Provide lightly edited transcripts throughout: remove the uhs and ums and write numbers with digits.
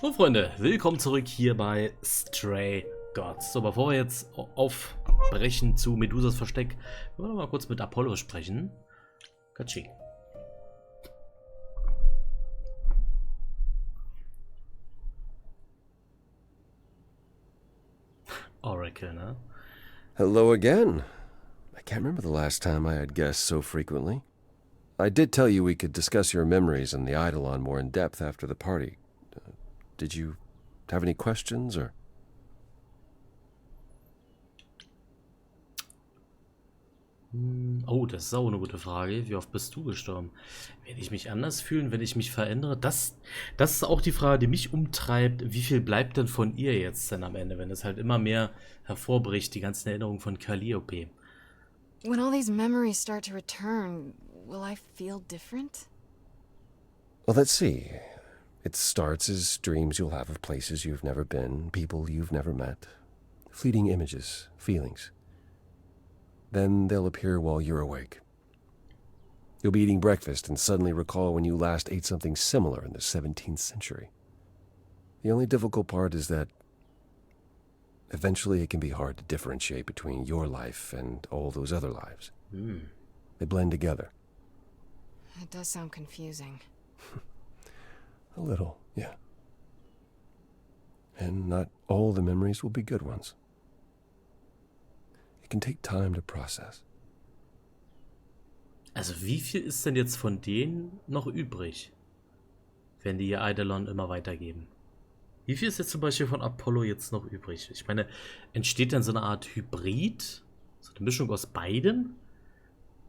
So Freunde, willkommen zurück hier bei Stray Gods. So, bevor wir jetzt aufbrechen zu Medusas Versteck, wollen wir mal kurz mit Apollo sprechen. Katsching. Oracle, ne? Hello again. I can't remember the last time I had guests so frequently. I did tell you we could discuss your memories and the Eidolon more in depth after the party. Did you have any questions, or? Oh, das ist auch eine gute Frage. Wie oft bist du gestorben? Werde ich mich anders fühlen, wenn ich mich verändere? Das ist auch die Frage, die mich umtreibt. Wie viel bleibt denn von ihr jetzt denn am Ende, wenn es halt immer mehr hervorbricht, die ganzen Erinnerungen von Calliope? When all these memories start to return, will I feel different? Well, let's see. It starts as dreams you'll have of places you've never been, people you've never met, fleeting images, feelings. Then they'll appear while you're awake. You'll be eating breakfast and suddenly recall when you last ate something similar in the 17th century. The only difficult part is that eventually it can be hard to differentiate between your life and all those other lives. They blend together. It does sound confusing. A little, yeah. And not all the memories will be good ones. It can take time to process. Also wie viel ist denn jetzt von denen noch übrig, wenn die ihr Eidolon immer weitergeben? Wie viel ist jetzt zum Beispiel von Apollo jetzt noch übrig? Ich meine, entsteht dann so eine Art Hybrid? So eine Mischung aus beidem?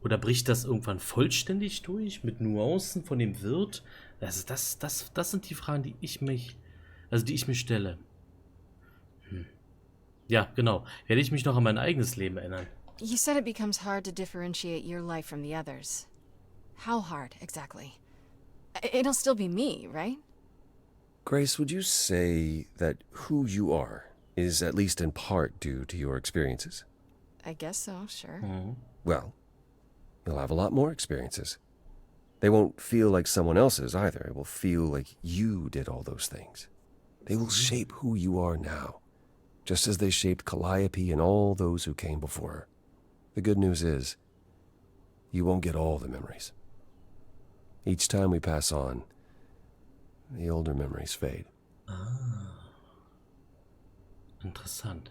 Oder bricht das irgendwann vollständig durch mit Nuancen von dem Wirt? Also das sind die Fragen, die ich mir stelle. Ja, genau. Werde ich mich noch an mein eigenes Leben erinnern? You said it becomes hard to differentiate your life from the others. How hard, exactly? It'll still be me, right? Grace, would you say that who you are is at least in part due to your experiences? I guess so, sure. Well, you'll have a lot more experiences. They won't feel like someone else's either. It will feel like you did all those things. They will shape who you are now, just as they shaped Calliope and all those who came before her. The good news is, you won't get all the memories. Each time we pass on, the older memories fade. Ah. Interessant.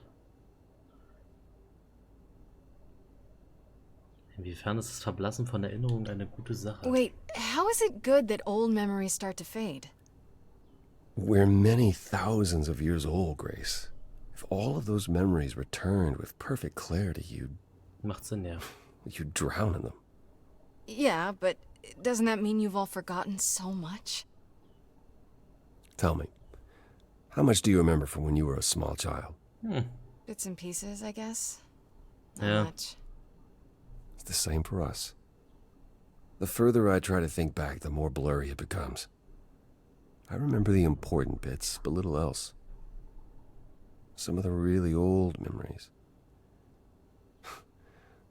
Inwiefern ist das Verblassen von Erinnerungen eine gute Sache? Wait, how is it good that old memories start to fade? We're many thousands of years old, Grace. If all of those memories returned with perfect clarity, Macht Sinn, ja. you'd drown in them. Yeah, but doesn't that mean you've all forgotten so much? Tell me, how much do you remember from when you were a small child? Bits and pieces, I guess. Not Yeah. much. It's the same for us. The further I try to think back, the more blurry it becomes. I remember the important bits, but little else. Some of the really old memories.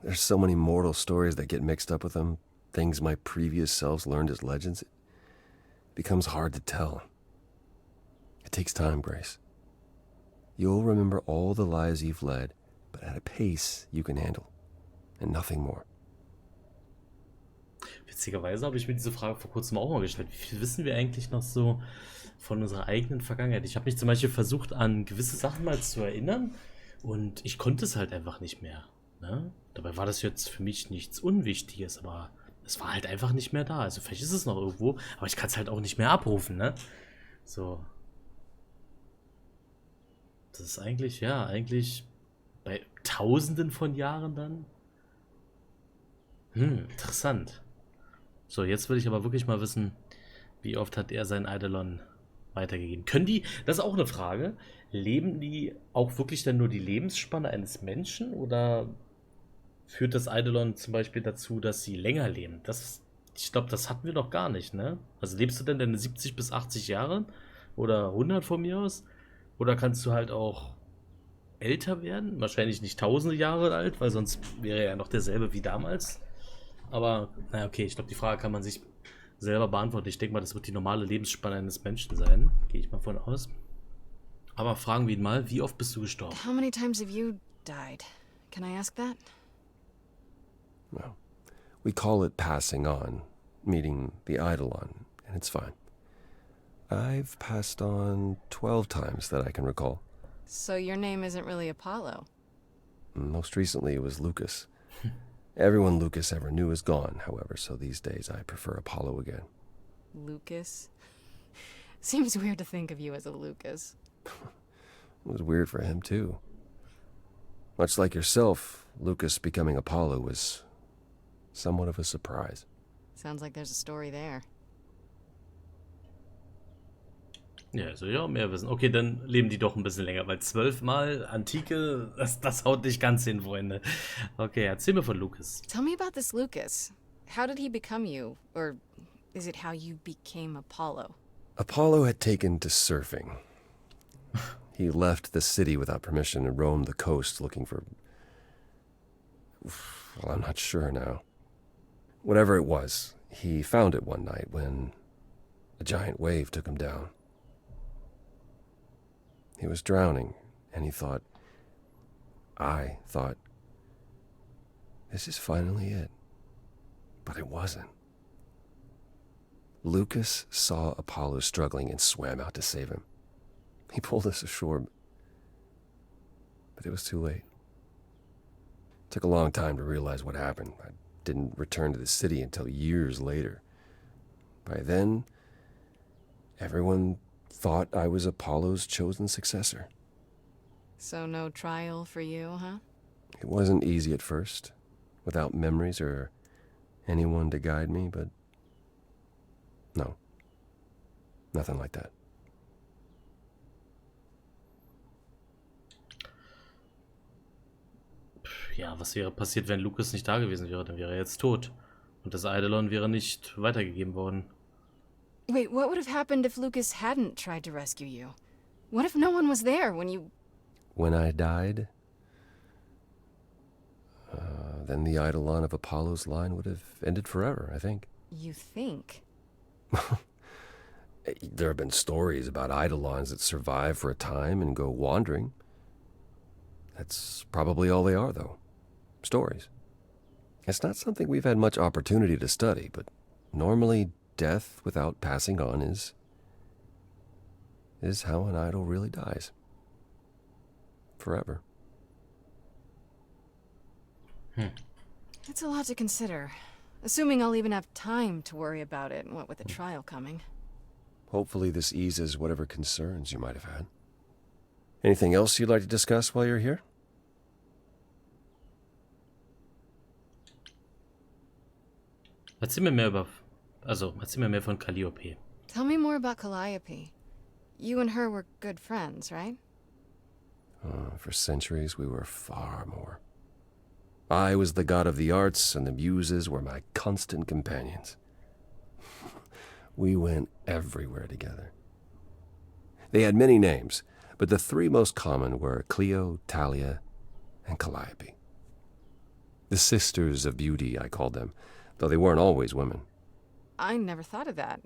There's so many mortal stories that get mixed up with them, things my previous selves learned as legends. It becomes hard to tell. It takes time, Grace. You'll remember all the lives you've led, but at a pace you can handle, and nothing more. Witzigerweise habe ich mir diese Frage vor kurzem auch mal gestellt. Wie viel wissen wir eigentlich noch so von unserer eigenen Vergangenheit? Ich habe mich zum Beispiel versucht, an gewisse Sachen mal zu erinnern und ich konnte es halt einfach nicht mehr. Ne? Dabei war das jetzt für mich nichts Unwichtiges, aber es war halt einfach nicht mehr da. Also vielleicht ist es noch irgendwo, aber ich kann es halt auch nicht mehr abrufen, ne? So. Das ist eigentlich, ja, eigentlich bei Tausenden von Jahren dann. Interessant. So, jetzt will ich aber wirklich mal wissen, wie oft hat er sein Eidolon weitergegeben? Können die, das ist auch eine Frage, leben die auch wirklich dann nur die Lebensspanne eines Menschen oder führt das Eidolon zum Beispiel dazu, dass sie länger leben? Ich glaube, das hatten wir noch gar nicht, ne? Also lebst du denn deine 70 bis 80 Jahre oder 100 von mir aus? Oder kannst du halt auch älter werden? Wahrscheinlich nicht tausende Jahre alt, weil sonst wäre er ja noch derselbe wie damals. Aber, naja, okay, ich glaube, die Frage kann man sich selber beantworten. Ich denke mal, das wird die normale Lebensspanne eines Menschen sein. Gehe ich mal von aus. Aber fragen wir ihn mal, wie oft bist du gestorben? How many times have you died? Can I ask that? Well, we call it passing on, meeting the Eidolon, and it's fine. I've passed on 12 times that I can recall. So your name isn't really Apollo. Most recently, it was Lucas. Everyone Lucas ever knew is gone, however, so these days I prefer Apollo again. Lucas? Seems weird to think of you as a Lucas. It was weird for him, too. Much like yourself, Lucas becoming Apollo was somewhat of a surprise. Sounds like there's a story there. Ja, also ja, mehr wissen. Okay, dann leben die doch ein bisschen länger, weil 12-mal Antike, das haut nicht ganz hin, Freunde. Okay, erzähl mir von Lucas. Tell me about this Lucas. How did he become you? Or is it how you became Apollo? Apollo had taken to surfing. He left the city without permission and roamed the coast looking for... Well, I'm not sure now. Whatever it was, he found it one night when a giant wave took him down. He was drowning, and I thought, this is finally it. But it wasn't. Lucas saw Apollo struggling and swam out to save him. He pulled us ashore, but it was too late. It took a long time to realize what happened. I didn't return to the city until years later. By then, everyone thought I was Apollo's chosen successor. So no trial for you, huh? It wasn't easy at first, without memories or anyone to guide me, but no, nothing like that. Ja, was wäre passiert, wenn Lucas nicht da gewesen wäre? Dann wäre er jetzt tot. Und das Eidolon wäre nicht weitergegeben worden. Wait, what would have happened if Lucas hadn't tried to rescue you? What if no one was there when you... When I died, then the Eidolon of Apollo's line would have ended forever, I think. You think? There have been stories about Eidolons that survive for a time and go wandering. That's probably all they are, though. Stories. It's not something we've had much opportunity to study, but normally death without passing on is how an idol really dies. Forever. It's a lot to consider. Assuming I'll even have time to worry about it, what with the trial coming. Hopefully this eases whatever concerns you might have had. Anything else you'd like to discuss while you're here? Erzähl mir mehr von Calliope. Tell me more about Calliope. You and her were good friends, right? For centuries, we were far more. I was the god of the arts, and the muses were my constant companions. We went everywhere together. They had many names, but the three most common were Clio, Talia, and Calliope. The sisters of beauty, I called them, though they weren't always women. I never thought of that.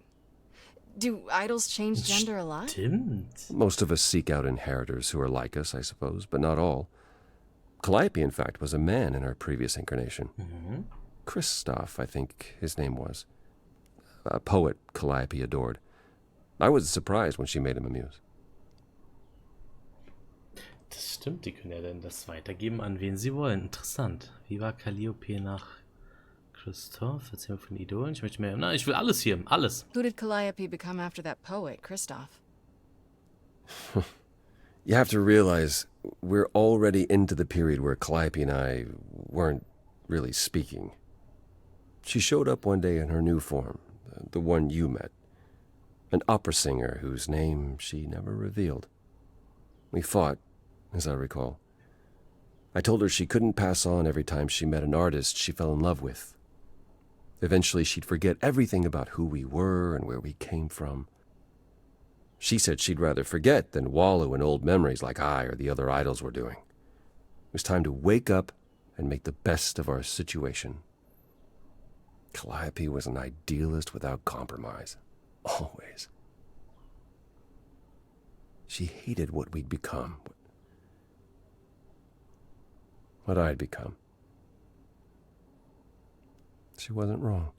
Do idols change gender a lot? Stimmt. Most of us seek out inheritors who are like us, I suppose, but not all. Calliope, in fact, was a man in her previous incarnation. Mhm. Christoph, I think his name was. A poet Calliope adored. I was surprised when she made him a muse. Das stimmt, die können ja dann das weitergeben, an wen sie wollen. Interessant. Wie war Calliope nach Christoph? Erzähl mir von Idolen. Ich möchte mehr. Na, ich will alles hier. Alles. Who did Calliope become after that poet, Christoph? You have to realize we're already into the period where Calliope and I weren't really speaking. She showed up one day in her new form, the one you met. An opera singer whose name she never revealed. We fought, as I recall. I told her she couldn't pass on every time she met an artist she fell in love with. Eventually she'd forget everything about who we were and where we came from. She said she'd rather forget than wallow in old memories like I or the other idols were doing. It was time to wake up and make the best of our situation. Calliope was an idealist without compromise. Always. She hated what we'd become. What I'd become. She wasn't wrong.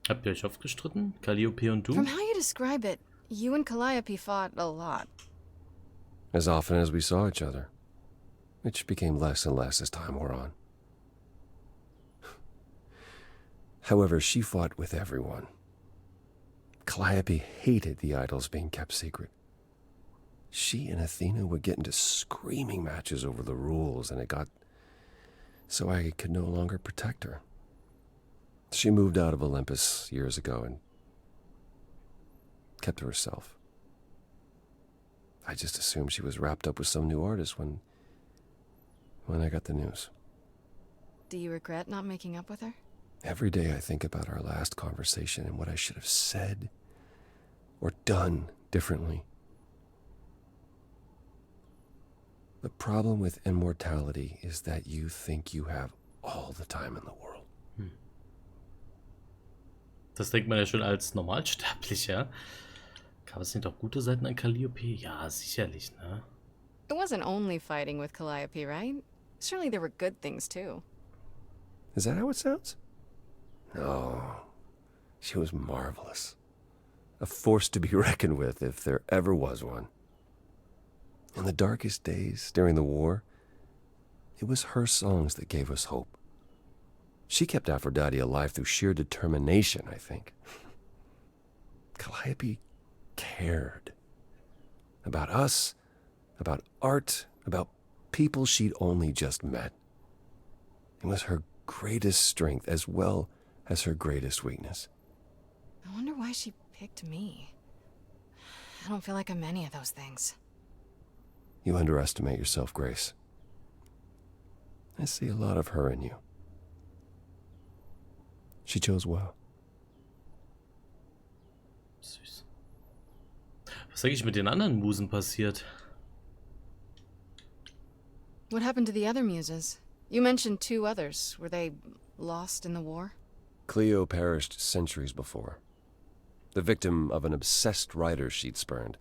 Habt ihr euch oft gestritten? Calliope und du? From how you describe it, you and Calliope fought a lot. As often as we saw each other, which became less and less as time wore on. However, she fought with everyone. Calliope hated the idols being kept secret. She and Athena would get into screaming matches over the rules, and it got so I could no longer protect her. She moved out of Olympus years ago and kept to herself. I just assumed she was wrapped up with some new artist when I got the news. Do you regret not making up with her? Every day I think about our last conversation and what I should have said or done differently. The problem with immortality is that you think you have all the time in the world. Das denkt man ja schon als Normalsterblicher. Gab es nicht auch gute Seiten an Calliope? Ja, sicherlich, ne? It wasn't only fighting with Calliope, right? Surely there were good things too. Is that how it sounds? No. She was marvelous. A force to be reckoned with if there ever was one. In the darkest days during the war, it was her songs that gave us hope. She kept Aphrodite alive through sheer determination, I think. Calliope cared. About us, about art, about people she'd only just met. It was her greatest strength as well as her greatest weakness. I wonder why she picked me. I don't feel like I'm any of those things. You underestimate yourself, Grace. I see a lot of her in you. She chose well. Süß. Was ist eigentlich mit den anderen Musen passiert? What happened to the other muses? You mentioned 2 others. Were they lost in the war? Cleo perished centuries before, the victim of an obsessed writer she'd spurned.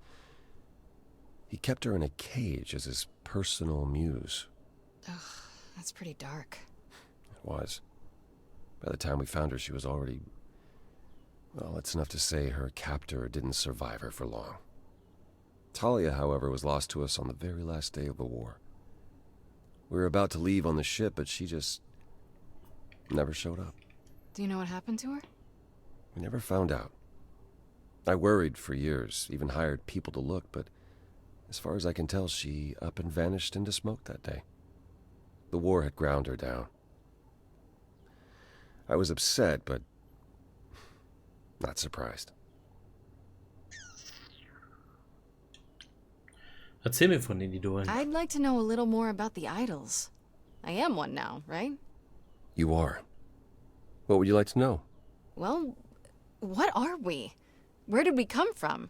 He kept her in a cage as his personal muse. Ugh, that's pretty dark. It was. By the time we found her, she was already... Well, it's enough to say her captor didn't survive her for long. Talia, however, was lost to us on the very last day of the war. We were about to leave on the ship, but she just never showed up. Do you know what happened to her? We never found out. I worried for years, even hired people to look, but as far as I can tell, she up and vanished into smoke that day. The war had ground her down. I was upset, but not surprised. Erzähl mir von den Idolen. I'd like to know a little more about the idols. I am one now, right? You are. What would you like to know? Well, what are we? Where did we come from?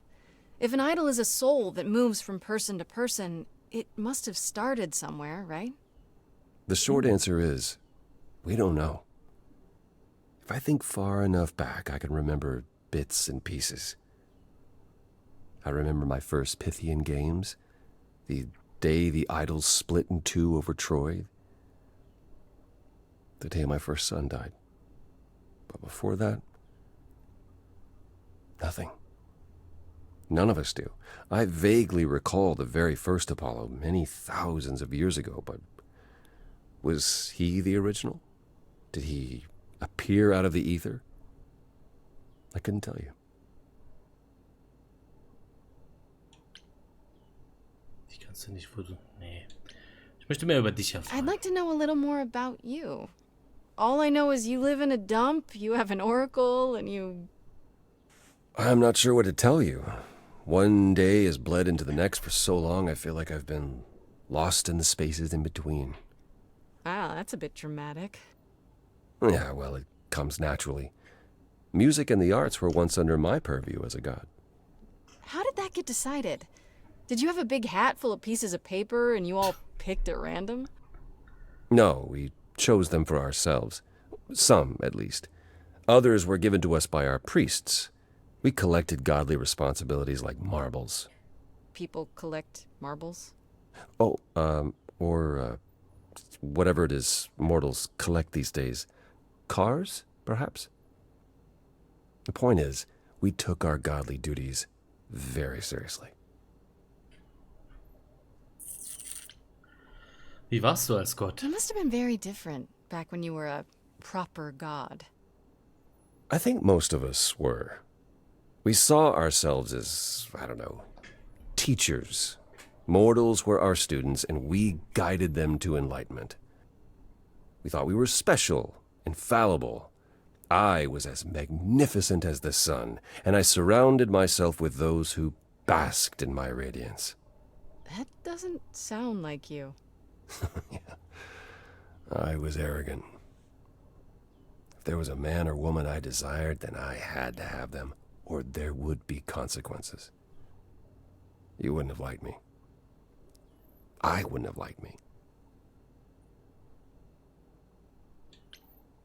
If an idol is a soul that moves from person to person, it must have started somewhere, right? The short answer is, we don't know. If I think far enough back, I can remember bits and pieces. I remember my first Pythian games, the day the idols split in 2 over Troy, the day my first son died. But before that, nothing. None of us do. I vaguely recall the very first Apollo many thousands of years ago, but was he the original? Did he appear out of the ether? I couldn't tell you. Ich kann's dir nicht, wo du... Nee. Ich möchte mehr über dich erfahren. I'd like to know a little more about you. All I know is you live in a dump, you have an oracle, and you... I'm not sure what to tell you. One day has bled into the next for so long I feel like I've been lost in the spaces in between. Wow, that's a bit dramatic. Yeah, well, it comes naturally. Music and the arts were once under my purview as a god. How did that get decided? Did you have a big hat full of pieces of paper and you all picked at random? No, we chose them for ourselves. Some, at least. Others were given to us by our priests. We collected godly responsibilities like marbles. People collect marbles? Oh, or whatever it is mortals collect these days. Cars, perhaps? The point is, we took our godly duties very seriously. Wie warst du als Gott? It must have been very different back when you were a proper god. I think most of us were. We saw ourselves as, I don't know, teachers. Mortals were our students, and we guided them to enlightenment. We thought we were special, infallible. I was as magnificent as the sun, and I surrounded myself with those who basked in my radiance. That doesn't sound like you. Yeah. I was arrogant. If there was a man or woman I desired, then I had to have them, or there would be consequences. You wouldn't have liked me. I wouldn't have liked me.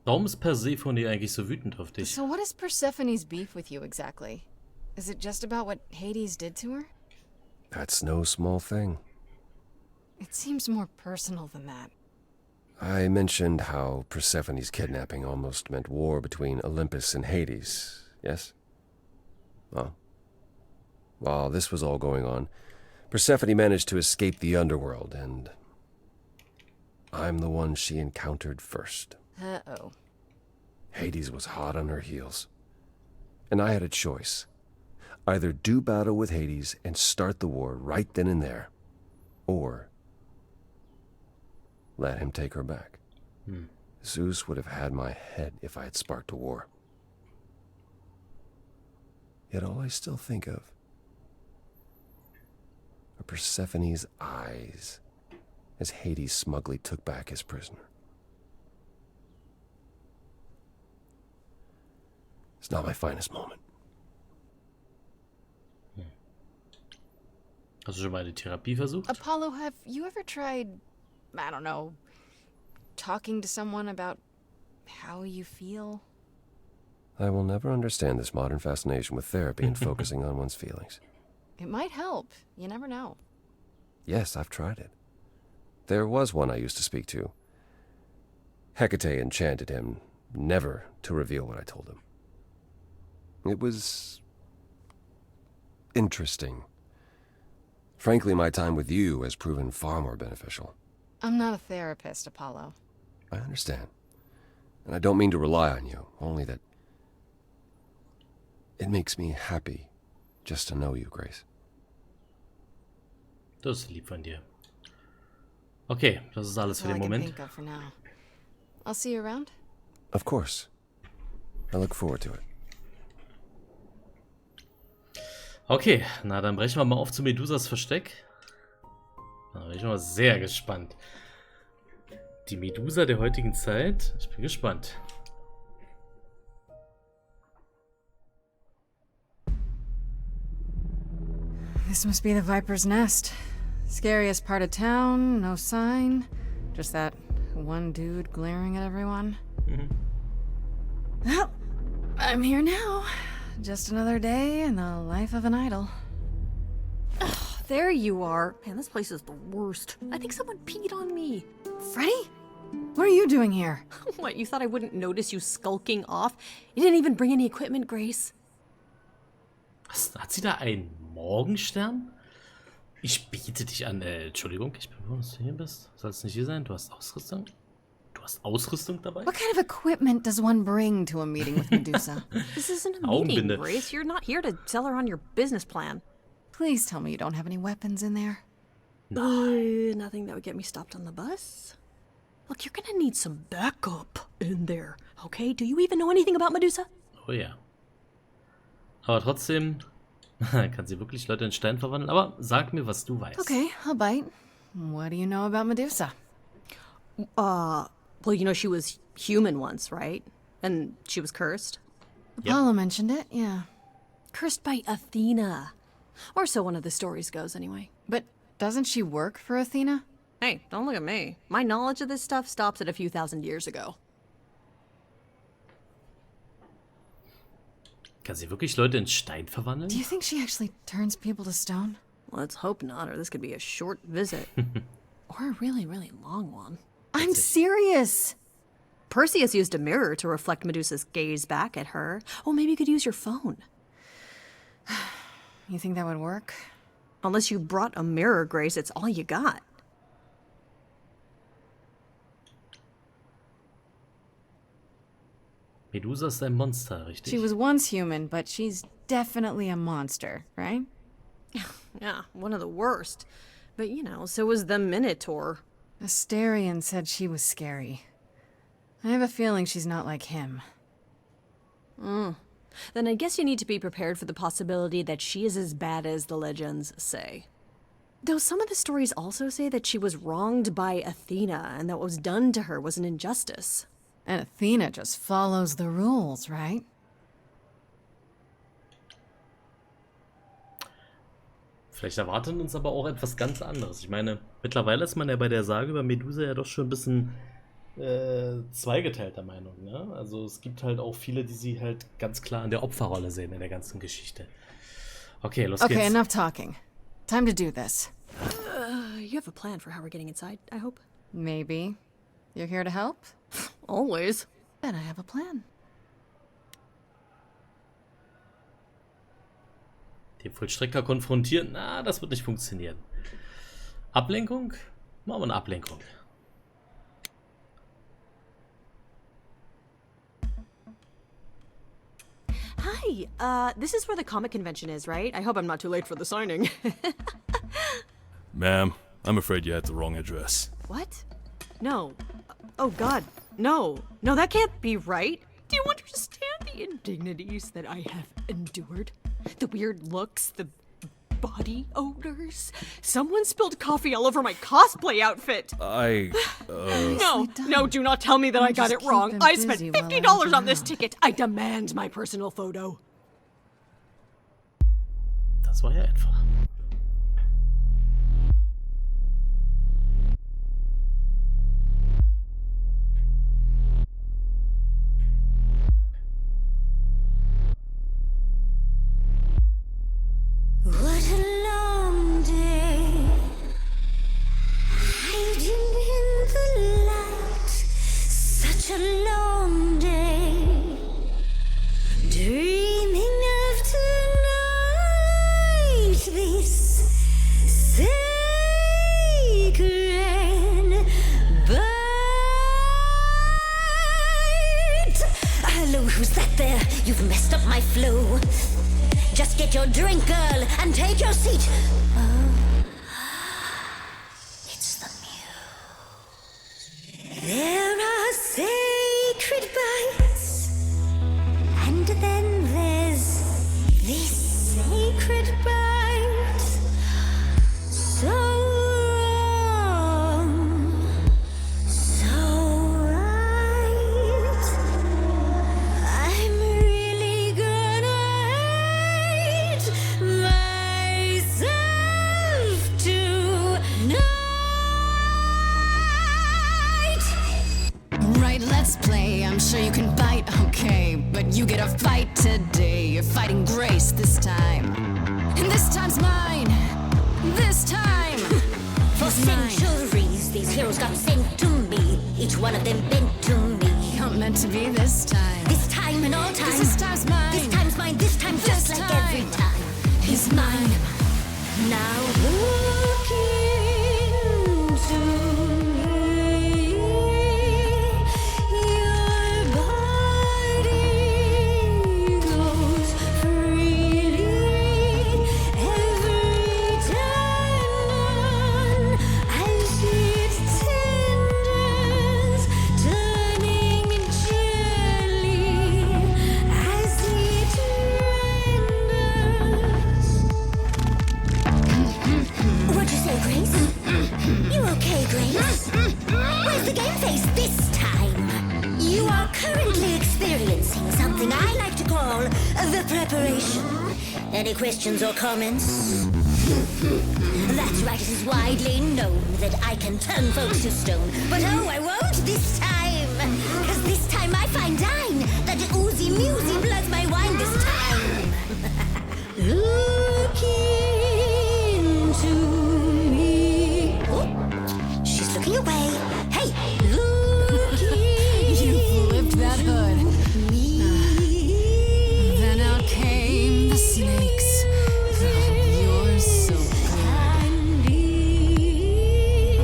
Warum ist Persephone eigentlich so wütend auf dich? So what is Persephone's beef with you exactly? Is it just about what Hades did to her? That's no small thing. It seems more personal than that. I mentioned how Persephone's kidnapping almost meant war between Olympus and Hades, yes? Well, while this was all going on, Persephone managed to escape the underworld, and I'm the one she encountered first. Uh-oh. Hades was hot on her heels, and I had a choice. Either do battle with Hades and start the war right then and there, or let him take her back. Zeus would have had my head if I had sparked a war. Yet all I still think of are Persephone's eyes as Hades smugly took back his prisoner. It's not my finest moment. Hast du schon mal eine Therapie versucht? Apollo, have you ever tried, I don't know, talking to someone about how you feel? I will never understand this modern fascination with therapy and focusing on one's feelings. It might help. You never know. Yes, I've tried it. There was one I used to speak to. Hecate enchanted him never to reveal what I told him. It was interesting. Frankly, my time with you has proven far more beneficial. I'm not a therapist, Apollo. I understand. And I don't mean to rely on you, only that it makes me happy just to know you, Grace. Das ist lieb von dir. Okay, das ist alles für That's all den I can Moment. think of for now. I'll see you around. Of course. I look forward to it. Okay, na dann brechen wir mal auf zu Medusas Versteck. Da bin ich mal sehr gespannt. Die Medusa der heutigen Zeit. Ich bin gespannt. This must be the Viper's Nest. Scariest part of town, no sign. Just that one dude glaring at everyone. Well, I'm here now. Just another day in the life of an idol. There you are. Man, this place is the worst. I think someone peed on me. Freddy? What are you doing here? What, you thought I wouldn't notice you skulking off? You didn't even bring any equipment, Grace. Was, hat sie da einen Morgenstern? Ich biete dich an. Entschuldigung, ich bin froh, dass du hier bist. Sollst nicht hier sein? Du hast Ausrüstung? Du hast Ausrüstung dabei? What kind of equipment does one bring to a meeting with Medusa? This isn't a meeting, Augenbinde. Grace. You're not here to sell her on your business plan. Please tell me you don't have any weapons in there. Nothing that would get me stopped on the bus. Look, you're gonna need some backup in there, okay? Do you even know anything about Medusa? Oh ja. Aber trotzdem kann sie wirklich Leute in Stein verwandeln. Aber sag mir, was du weißt. Okay, I'll bite. What do you know about Medusa? Well, you know she was human once, right? And she was cursed. Apollo mentioned it, yeah. Cursed by Athena. Or so one of the stories goes, anyway. But doesn't she work for Athena? Hey, don't look at me. My knowledge of this stuff stops at a few thousand years ago. Kann sie wirklich Leute in Stein verwandeln? Do you think she actually turns people to stone? Let's hope not, or this could be a short visit. Or a really, really long one. I'm serious! Perseus used a mirror to reflect Medusa's gaze back at her. Oh, maybe you could use your phone. You think that would work? Unless you brought a mirror, Grace, it's all you got. Medusa ist ein Monster, richtig? She was once human, but she's definitely a monster, right? Yeah, one of the worst. But, you know, so was the Minotaur. Asterion said she was scary. I have a feeling she's not like him. Then I guess you need to be prepared for the possibility that she is as bad as the legends say. Though some of the stories also say that she was wronged by Athena and that what was done to her was an injustice. And Athena just follows the rules, right? Vielleicht erwartet uns aber auch etwas ganz anderes. Ich meine, mittlerweile ist man ja bei der Sage über Medusa ja doch schon ein bisschen zweigeteilter Meinung, ne? Also es gibt halt auch viele, die sie halt ganz klar in der Opferrolle sehen in der ganzen Geschichte. Okay, los geht's. Okay, enough talking. Time to do this. You have a plan for how we're getting inside, I hope? Maybe. You're here to help? Always. Then I have a plan. Den Vollstrecker konfrontieren, na, das wird nicht funktionieren. Ablenkung? Machen wir eine Ablenkung. Hi, this is where the comic convention is, right? I hope I'm not too late for the signing. Ma'am, I'm afraid you had the wrong address. What? No. Oh, God. No. No, that can't be right. Do you understand the indignities that I have endured? The weird looks, the body odors. Someone spilled coffee all over my cosplay outfit. No, do not tell me that I got it keep wrong. them I spent busy while I'm $50 on this around. ticket. I demand my personal photo. Das war ja einfach. What a long day, hiding in the light. Such a long day, dreaming of tonight. This sacred bite. Hello, who's that there? You've messed up my flow. Just get your drink, girl, and take your seat. Oh, it's the muse. There are sacred bites, and then there's this sacred bite. So wrong, so right. I'm really gonna hate myself tonight. Right, let's play. I'm sure you can bite, okay. But you get a fight today. You're fighting Grace this time. And this time's mine. This time. For centuries, these heroes got sent to me. Each one of them bent to me. Not meant to be this time. This time and all time. 'Cause this time's mine. This time's mine. This time just This like time. every time. He's mine. Now look into me. Your body goes freely every time as it tenders, turning gently as it renders. What'd you say, Grace? You okay, Grace? Where's the game face this time? You are currently experiencing something I like to call the preparation. Any questions or comments? That's right, it is widely known that I can turn folks to stone. But oh, I won't this time. Cause this time I find dine that oozy musy bloods my wine this time. Look into me. Oh, she's looking away. Hey, look You flipped that hood. me. Then out came the snakes. Oh, you're so good.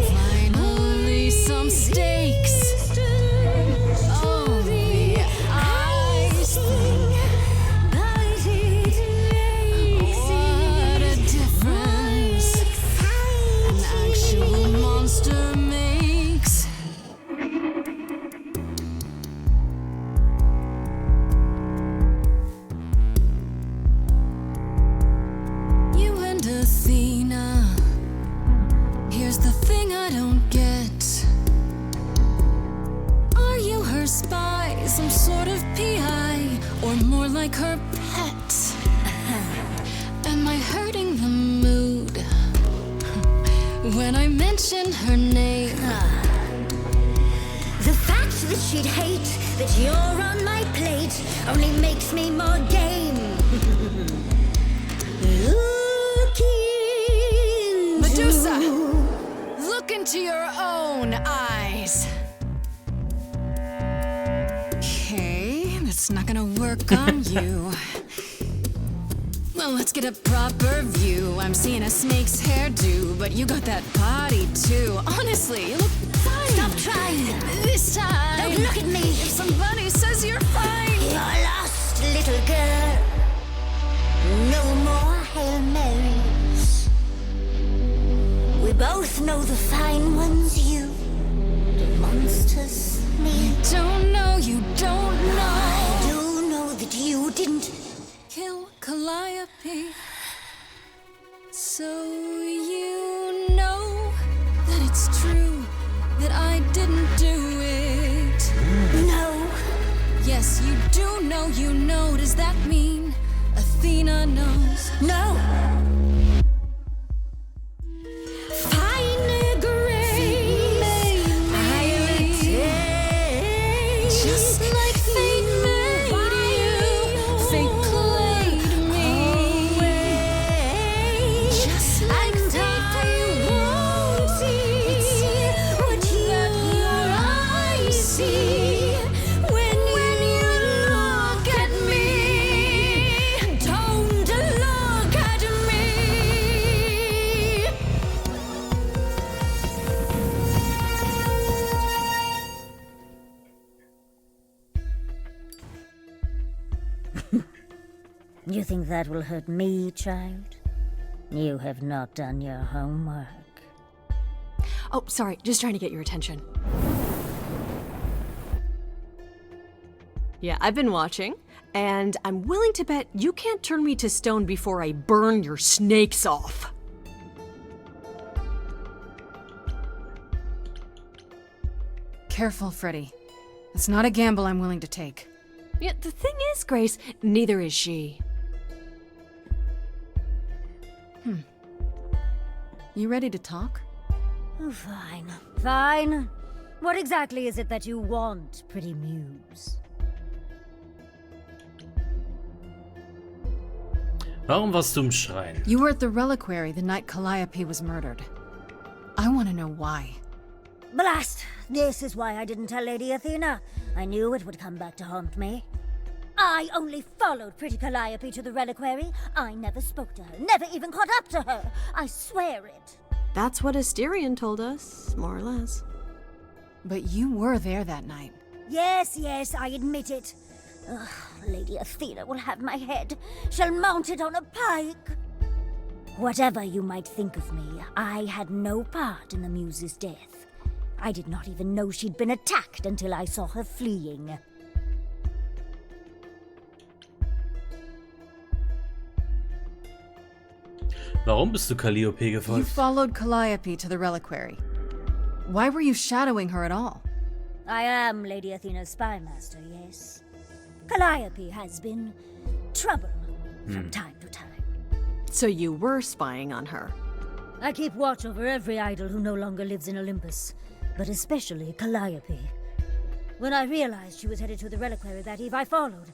Finally, some steaks. Oh, the ice thing. What a difference an actual monster makes. You and Athena. Here's the thing I don't get. Are you her spy, some sort of PI, or more like her pet? Am I hurting the mood when I mention her name? The fact that she'd hate that you're on my plate only makes me more game. Look into Medusa! Look into your own eyes. Okay, that's not gonna work on you. Well, let's get a proper view. I'm seeing a snake's hairdo, but you got that body too. Honestly, you look fine. Stop trying. This time. Don't look at me. If somebody says you're fine. You're lost, little girl. No more Hail Marys. We both know the fine ones you, the monsters, me. Don't know, you don't know. I do know that you didn't. Kill Calliope. So you know that it's true that I didn't do it. No. Yes, you do know, you know. Does that mean Athena knows? No. Fine grace, I'll take. Just like fate made you, fate played me. Just like I won't see what your eyes see when you look at me. Don't look at me. You think that will hurt me, child? You have not done your homework. Oh, sorry, just trying to get your attention. Yeah, I've been watching, and I'm willing to bet you can't turn me to stone before I burn your snakes off. Careful, Freddy. It's not a gamble I'm willing to take. Yeah, the thing is, Grace, neither is she. You ready to talk? Oh, fine. Fine. What exactly is it that you want, pretty muse? Warum warst du im Schrein? You were at the reliquary the night Calliope was murdered. I want to know why. Blast! This is why I didn't tell Lady Athena. I knew it would come back to haunt me. I only followed pretty Calliope to the reliquary. I never spoke to her, never even caught up to her. I swear it. That's what Asterion told us, more or less. But you were there that night. Yes, yes, I admit it. Ugh, Lady Athena will have my head. She'll mount it on a pike. Whatever you might think of me, I had no part in the Muse's death. I did not even know she'd been attacked until I saw her fleeing. Warum bist du Calliope You gefolgt? followed Calliope to the reliquary. Why were you shadowing her at all? I am Lady Athena's spy master, yes. Calliope has been trouble from time to time. So you were spying on her. I keep watch over every idol who no longer lives in Olympus, but especially Calliope. When I realized she was headed to the reliquary that eve, I followed.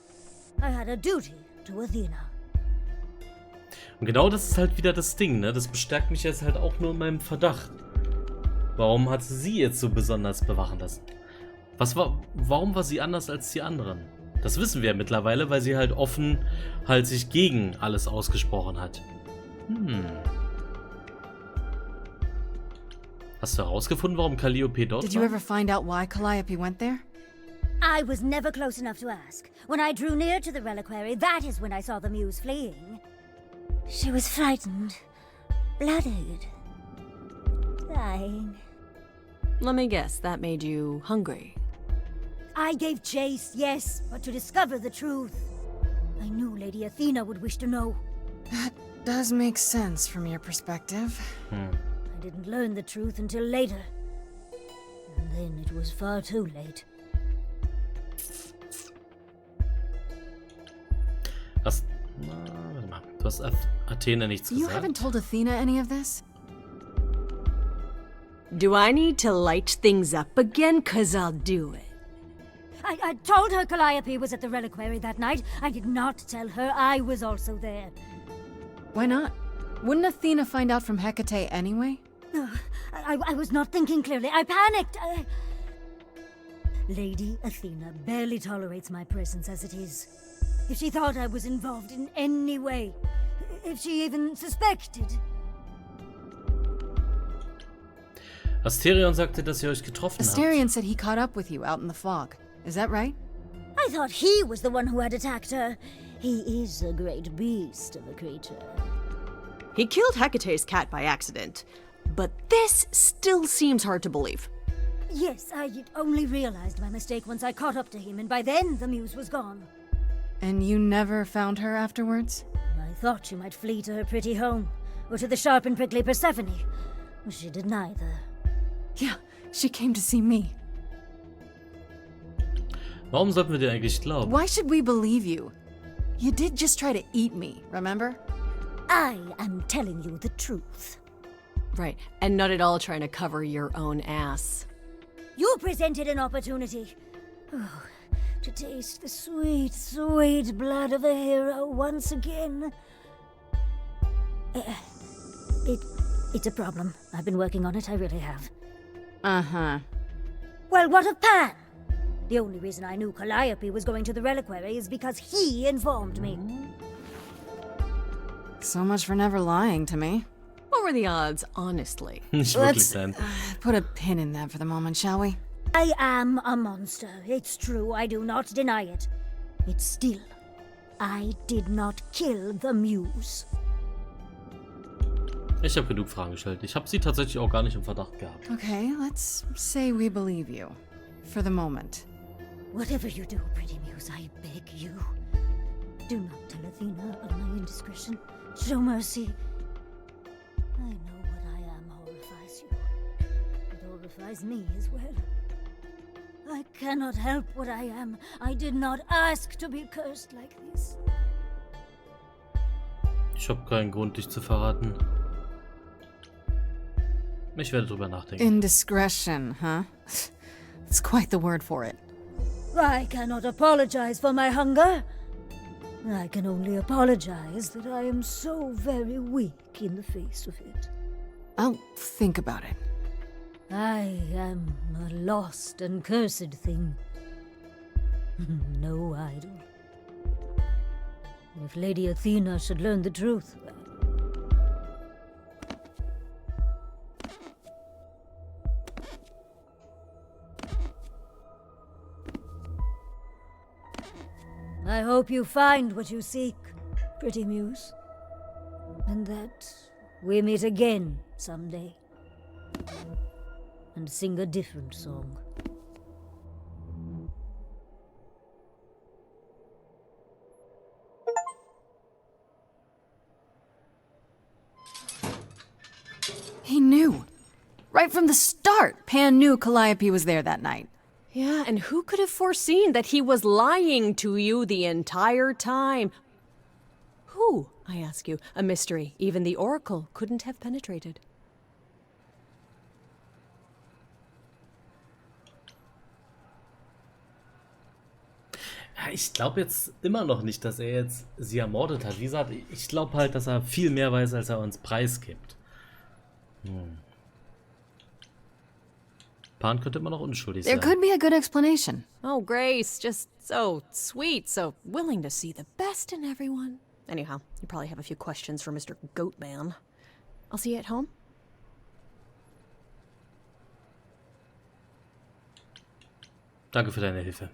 I had a duty to Athena. Und genau das ist halt wieder das Ding, ne? Das bestärkt mich jetzt halt auch nur in meinem Verdacht. Warum hat sie jetzt so besonders bewachen lassen? Warum war sie anders als die anderen? Das wissen wir ja mittlerweile, weil sie halt offen halt sich gegen alles ausgesprochen hat. Hast du herausgefunden, warum Calliope dort Did you war? ever find out why Calliope went there? I was never close enough to ask. When I drew near to the reliquary, that is when I saw the muse fleeing. She was frightened, blooded, dying. Let me guess, that made you hungry. I gave chase, yes, but to discover the truth. I knew Lady Athena would wish to know. That does make sense from your perspective. I didn't learn the truth until later. And then it was far too late. Warte mal. Du hast Athene nichts You gesagt. haven't told Athena any of this? Do I need to light things up again? 'Cause I'll do it. I told her Calliope was at the reliquary that night. I did not tell her I was also there. Why not? Wouldn't Athena find out from Hecate anyway? I was not thinking clearly. I panicked. Lady Athena barely tolerates my presence as it is. If she thought I was involved in any way, if she even suspected. Asterion sagte, dass ihr euch getroffen habt. Asterion said he caught up with you out in the fog. Is that right? I thought he was the one who had attacked her. He is a great beast of a creature. He killed Hecate's cat by accident. But this still seems hard to believe. Yes, I only realized my mistake once I caught up to him, and by then the muse was gone. And you never found her afterwards? I thought she might flee to her pretty home, or to the sharp and prickly Persephone. She did neither. Yeah, she came to see me. Warum sollten wir dir eigentlich glauben? Why should we believe you? You did just try to eat me, remember? I am telling you the truth. Right, and not at all trying to cover your own ass. You presented an opportunity. Oh, to taste the sweet, sweet blood of a hero once again. It's a problem. I've been working on it, I really have. Uh-huh. Well, what of Pan? The only reason I knew Calliope was going to the reliquary is because he informed me. So much for never lying to me. What were the odds, honestly? Nicht wirklich Let's sein. put a pin in that for the moment, shall we? I am a monster. It's true, I do not deny it. It's still, I did not kill the muse. Ich habe genug Fragen gestellt. Ich habe sie tatsächlich auch gar nicht im Verdacht gehabt. Okay, let's say we believe you. For the moment. Whatever you do, pretty muse, I beg you. Do not tell Athena of my indiscretion. Show mercy. I know what I am horrifies you. It horrifies me as well. I cannot help what I am. I did not ask to be cursed like this. Ich habe keinen Grund, dich zu verraten. Ich werde drüber nachdenken. Indiscretion, huh? That's quite the word for it. I cannot apologize for my hunger. I can only apologize that I am so very weak in the face of it. I'll think about it. I am a lost and cursed thing. No idol. If Lady Athena should learn the truth, I hope you find what you seek, pretty muse. And that we meet again someday. And sing a different song. He knew. Right from the start, Pan knew Calliope was there that night. Yeah, and who could have foreseen that he was lying to you the entire time? Who, I ask you, a mystery even the Oracle couldn't have penetrated. Ja, ich glaube jetzt immer noch nicht, dass er jetzt sie ermordet hat. Wie gesagt, ich glaube halt, dass er viel mehr weiß, als er uns preisgibt. Pan könnte immer noch unschuldig There sein. could be a good explanation. Oh, Grace, just so sweet, so willing to see the best in everyone. Anyhow, you probably have a few questions for Mr. Goatman. I'll see you at home. Danke für deine Hilfe.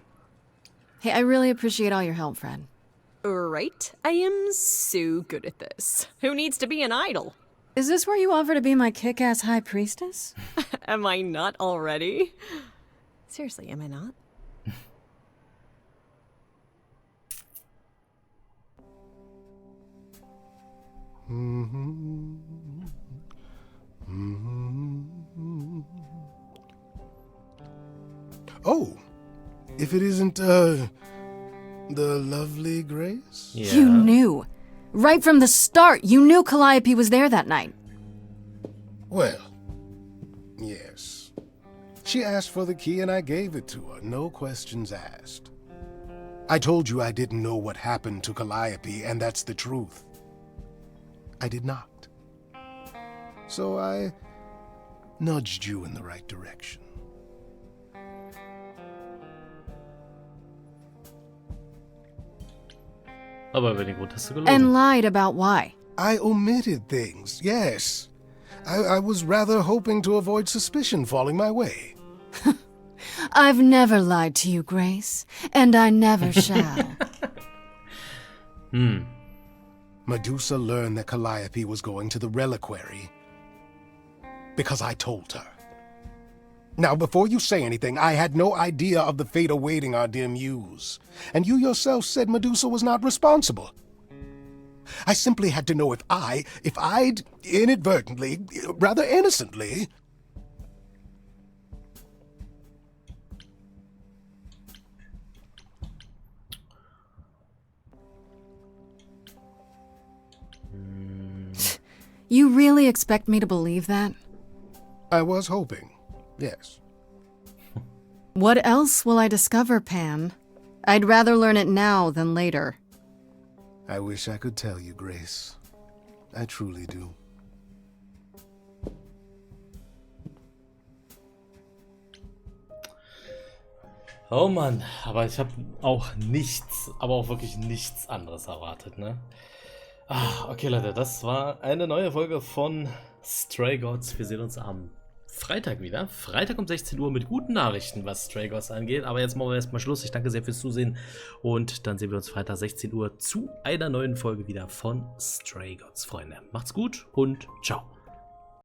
Hey, I really appreciate all your help, Fred. Right? I am so good at this. Who needs to be an idol? Is this where you offer to be my kick-ass high priestess? Am I not already? Seriously, am I not? Oh, if it isn't, the lovely Grace? Yeah. You knew. Right from the start, you knew Calliope was there that night. Well, yes. She asked for the key and I gave it to her, no questions asked. I told you I didn't know what happened to Calliope, and that's the truth. I did not. So I nudged you in the right direction. Aber über den Grund hast du gelogen. And lied about why. I omitted things, yes. I was rather hoping to avoid suspicion falling my way. I've never lied to you, Grace, and I never shall. Medusa learned that Calliope was going to the reliquary because I told her. Now, before you say anything, I had no idea of the fate awaiting our dear muse. And you yourself said Medusa was not responsible. I simply had to know if I'd inadvertently, rather innocently... You really expect me to believe that? I was hoping, yes. What else will I discover, Pan? I'd rather learn it now than later. I wish I could tell you, Grace. I truly do. Oh Mann, aber ich habe auch nichts, aber auch wirklich nichts anderes erwartet, ne? Okay, Leute, das war eine neue Folge von Stray Gods. Wir sehen uns am Freitag wieder. Freitag um 16 Uhr mit guten Nachrichten, was Stray Gods angeht. Aber jetzt machen wir erstmal Schluss. Ich danke sehr fürs Zusehen. Und dann sehen wir uns Freitag 16 Uhr zu einer neuen Folge wieder von Stray Gods, Freunde. Macht's gut und ciao.